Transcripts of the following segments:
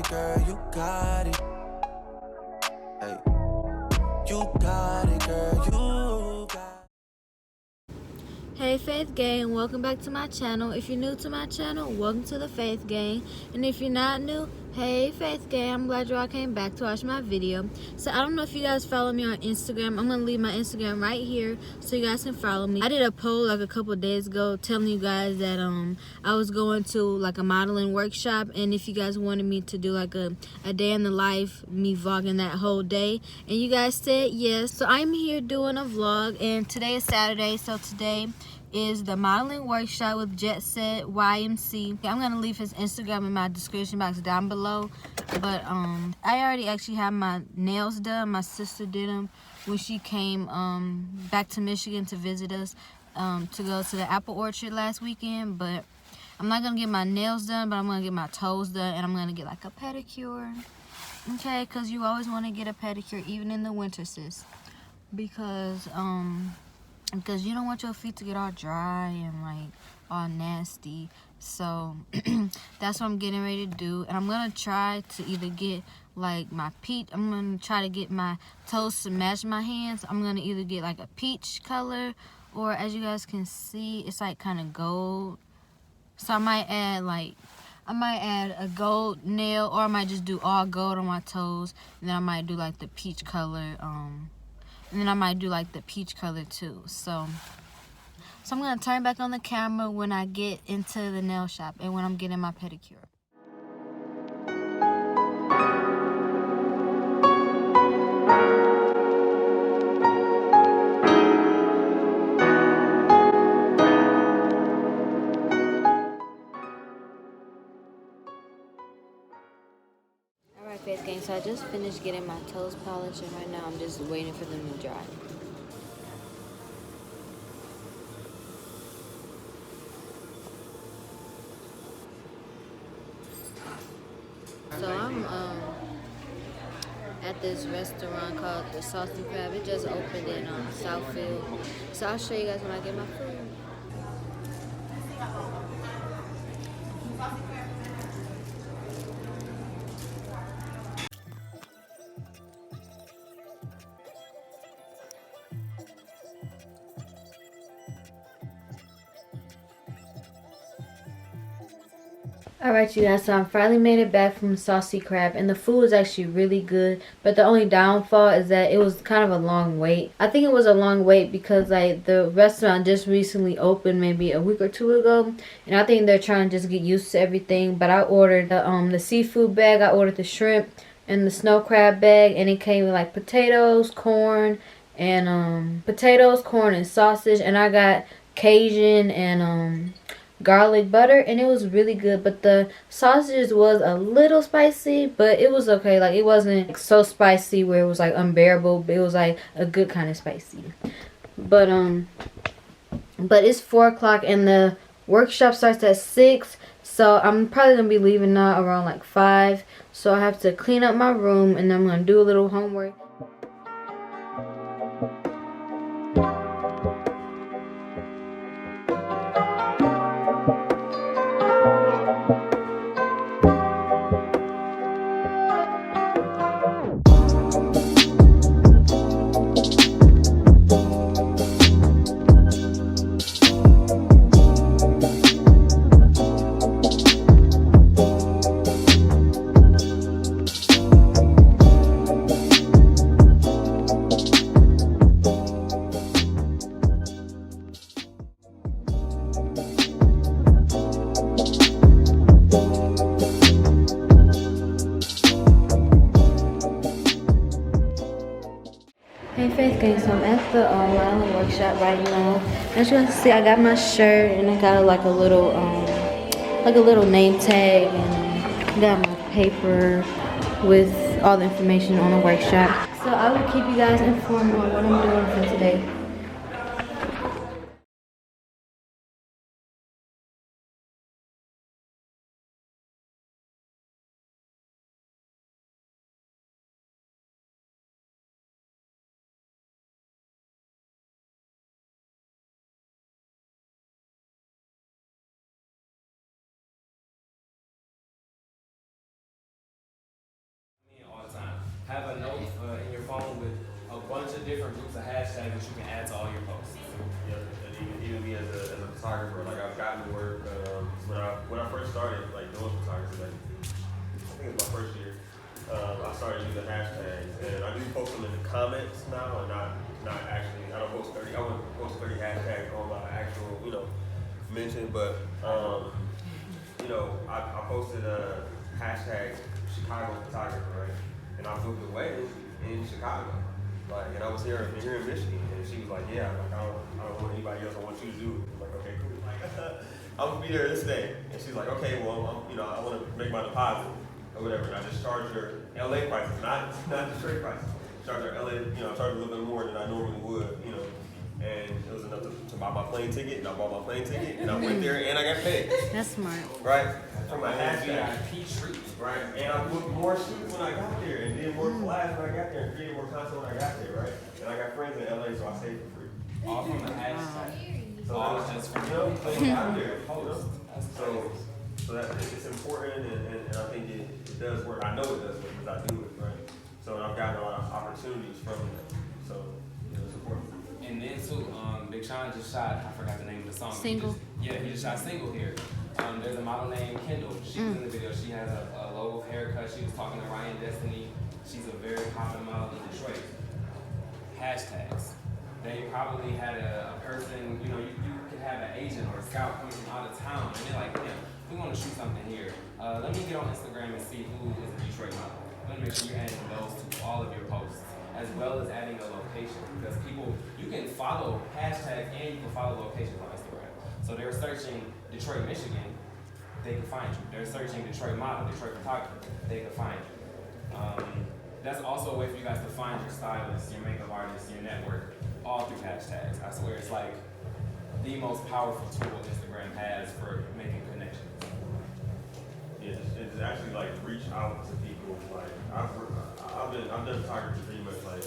it, girl, you got it. Hey, you got it, girl, you got it. Hey Faith Gang, welcome back to my channel. If you're new to my channel, welcome to the Faith Gang. And if you're not new, hey Faith Gang, I'm glad you all came back to watch my video. So I don't know if you guys follow me on Instagram. I'm going to leave my Instagram right here so you guys can follow me. I did a poll like a couple of days ago telling you guys that I was going to like a modeling workshop, and if you guys wanted me to do like a day in the life, me vlogging that whole day, and you guys said yes. So I'm here doing a vlog, and today is Saturday, so today is the modeling workshop with Jet Set YMC. I'm gonna leave his Instagram in my description box down below. But I already actually have my nails done. My sister did them when she came back to Michigan to visit us to go to the apple orchard last weekend. But I'm not gonna get my nails done, but I'm gonna get my toes done, and I'm gonna get like a pedicure. Okay, because you always want to get a pedicure even in the winter, sis, because you don't want your feet to get all dry and like all nasty. So that's what I'm getting ready to do, and I'm gonna try to either get like I'm gonna try to get my toes to match my hands. I'm gonna either get like a peach color, or as you guys can see, it's like kind of gold. So I might add a gold nail, or I might just do all gold on my toes, and then I might do like the peach color and then I might do like the peach color too. So I'm gonna turn back on the camera when I get into the nail shop and when I'm getting my pedicure. Alright, Faith Gang, so I just finished getting my toes polished, and right now I'm just waiting for them to dry. So I'm at this restaurant called the Saucy Crab. It just opened in Southfield. So I'll show you guys when I get my food. Alright, you guys, so I finally made it back from Saucy Crab, and the food was actually really good, but the only downfall is that it was kind of a long wait. I think it was a long wait because like the restaurant just recently opened maybe a week or two ago, and I think they're trying to just get used to everything. But I ordered the seafood bag, I ordered the shrimp and the snow crab bag, and it came with like potatoes, corn, and sausage, and I got Cajun and garlic butter, and it was really good. But the sausages was a little spicy, but it was okay. Like, it wasn't like so spicy where it was like unbearable, but it was like a good kind of spicy. But it's 4 o'clock and the workshop starts at 6, so I'm probably gonna be leaving now around like 5. So I have to clean up my room, and then I'm gonna do a little homework. Hey Faith Gang, so I'm at the modeling workshop right now. As you can see, I got my shirt, and I got like a little name tag, and got my paper with all the information on the workshop. So I will keep you guys informed on what I'm doing for today. bunch of different groups of hashtags that you can add to all your posts. Yeah, and even me as a photographer, like I've gotten to work when I first started like doing photography, like I think it was my first year. I started using hashtags, and I do post them in the comments now, and not actually. I don't post 30. I wouldn't post 30 hashtags on my actual mention, but I posted a hashtag Chicago photographer, right? And I booked a wedding in Chicago. Like, and I was here in Michigan, and she was like, yeah, like I don't want anybody else. I want you to do it. I'm like, okay, cool. Like, I'm gonna be there this day. And she's like, okay, well, I want to make my deposit or whatever. And I just charged her LA prices, not Detroit prices. Charged her LA, I charged a little bit more than I normally would, And it was enough to buy my plane ticket, and I bought my plane ticket, and I went there, and I got paid. That's smart. Right? From my hashtag. VIP treat. Right? And I booked more shoots when I got there, and did more collabs when I got there, and created more content when I got there, right? And I got friends in LA, so I stayed for free. All from the hashtag. So all just from things out there. So that it's important, and I think it does work. I know it does work because I do it, right? So I've gotten a lot of opportunities from it. So it's important. And then too, Big Sean just shot, I forgot the name of the song. Single. He just shot Single here. There's a model named Kendall. She was in the video. She has a low haircut. She was talking to Ryan Destiny. She's a very popular model in Detroit. Hashtags. They probably had a person, you could have an agent or a scout coming from out of town, and they're like, yeah, we want to shoot something here. Let me get on Instagram and see who is a Detroit model. Let me make sure you're adding those to all of your posts, as well as adding a location, because you can follow hashtags and you can follow locations on Instagram. So they're searching Detroit, Michigan, they can find you. They're searching Detroit model, Detroit photographer, they can find you. That's also a way for you guys to find your stylists, your makeup artists, your network, all through hashtags. I swear it's like the most powerful tool Instagram has for making connections. It's actually like reach out to people. Like I've done photography pretty much like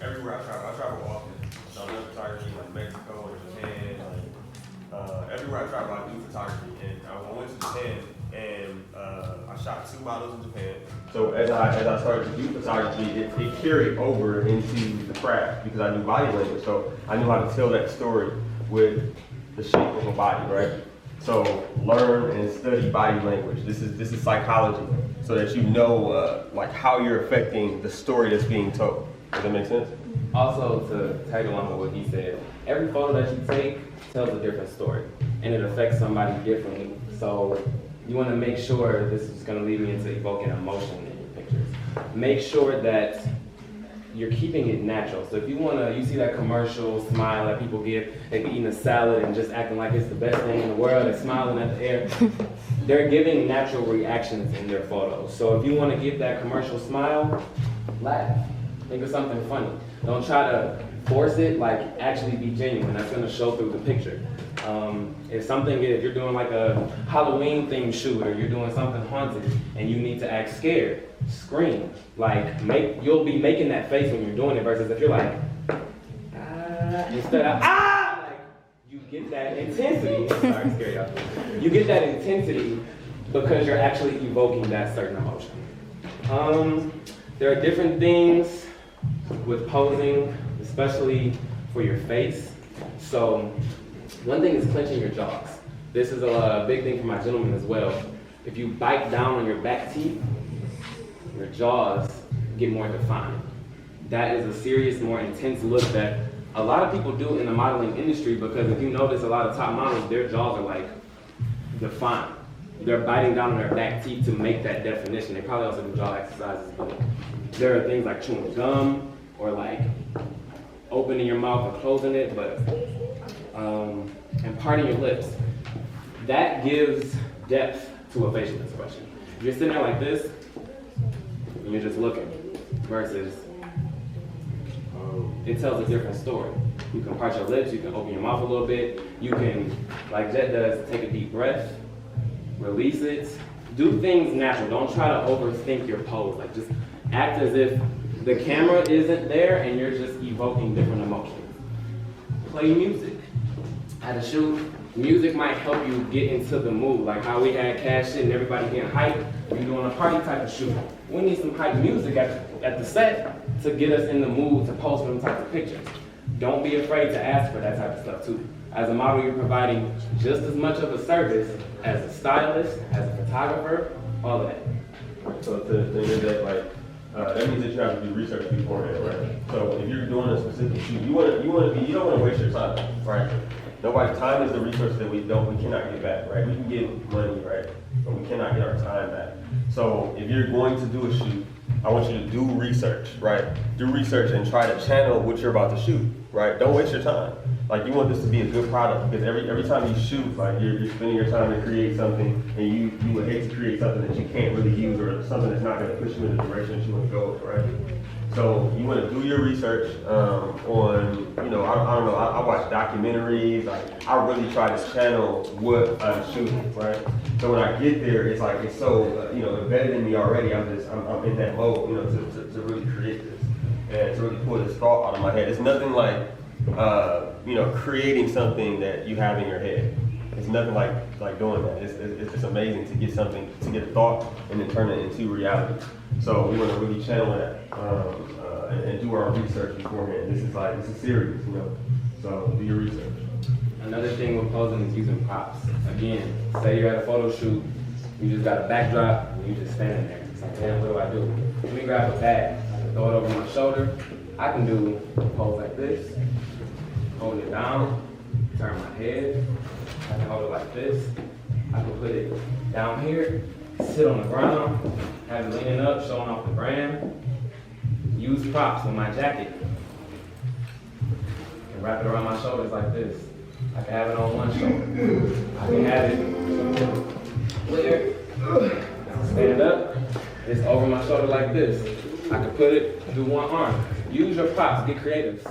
everywhere I travel. I travel often. So I've done photography in like Mexico and Japan. Like everywhere I travel, I do photography. And I went to Japan and I shot 2 models in Japan. So as I started to do photography, it carried over into the craft because I knew body language. So I knew how to tell that story with the shape of a body, right? So learn and study body language. This is psychology, so that you know like how you're affecting the story that's being told. Does that make sense? Also, to tag along with what he said, every photo that you take tells a different story, and it affects somebody differently. So you want to make sure, this is going to lead me into evoking emotion in your pictures. Make sure that you're keeping it natural. So if you see that commercial smile that people give, they be eating a salad and just acting like it's the best thing in the world and smiling at the air. They're giving natural reactions in their photos. So if you want to give that commercial smile, laugh. Think of something funny. Don't try to force it, like actually be genuine. That's going to show through the picture. If you're doing like a Halloween themed shoot or you're doing something haunted and you need to act scared, scream. You'll be making that face when you're doing it versus if you're like, instead of, like, you get that intensity. Sorry, scare y'all. You get that intensity because you're actually evoking that certain emotion. There are different things with posing, especially for your face. So one thing is clenching your jaws. This is a big thing for my gentlemen as well. If you bite down on your back teeth, your jaws get more defined. That is a serious, more intense look that a lot of people do in the modeling industry, because if you notice a lot of top models, their jaws are like defined. They're biting down on their back teeth to make that definition. They probably also do jaw exercises, but there are things like chewing gum or like opening your mouth and closing it, and parting your lips. That gives depth to a facial expression. If you're sitting there like this, and you're just looking, versus it tells a different story. You can part your lips, you can open your mouth a little bit, you can, like Jet does, take a deep breath, release it. Do things natural. Don't try to overthink your pose. Like, just act as if the camera isn't there and you're just evoking different emotions. Play music. At a shoot, music might help you get into the mood. Like how we had Cash Shit and everybody getting hyped. We're doing a party type of shoot. We need some hype music at the set to get us in the mood to post them types of pictures. Don't be afraid to ask for that type of stuff too. As a model, you're providing just as much of a service as a stylist, as a photographer, all of that. So the thing is that that means that you have to do research beforehand, right? So if you're doing a specific shoot, you don't want to waste your time, right? Time is the resource that we cannot get back, right? We can get money, right? But we cannot get our time back. So if you're going to do a shoot, I want you to do research, right? Do research and try to channel what you're about to shoot, right? Don't waste your time. You want this to be a good product, because every time you shoot, you're spending your time to create something, and you would hate to create something that you can't really use, or something that's not going to push you in the direction that you want to go with, right? So you want to do your research on, I don't know, I watch documentaries. I really try to channel what I'm shooting, right? So when I get there, it's so embedded in me already. I'm in that mode, to really create this and to really pull this thought out of my head. It's nothing like creating something that you have in your head. It's nothing like doing that. It's amazing to get something, to get a thought and then turn it into reality. So we want to really channel that and do our research beforehand. This is serious, So do your research. Another thing with posing is using props. Again, say you're at a photo shoot, you just got a backdrop, and you just standing there. It's like, damn, what do I do? Let me grab a bag. I can throw it over my shoulder. I can do a pose like this, hold it down, turn my head. I can hold it like this. I can put it down here, sit on the ground, have it leaning up, showing off the brand. Use props with my jacket. I can wrap it around my shoulders like this. I can have it on one shoulder. I can have it clear. Stand up. It's over my shoulder like this. I can put it, do one arm. Use your props, get creative.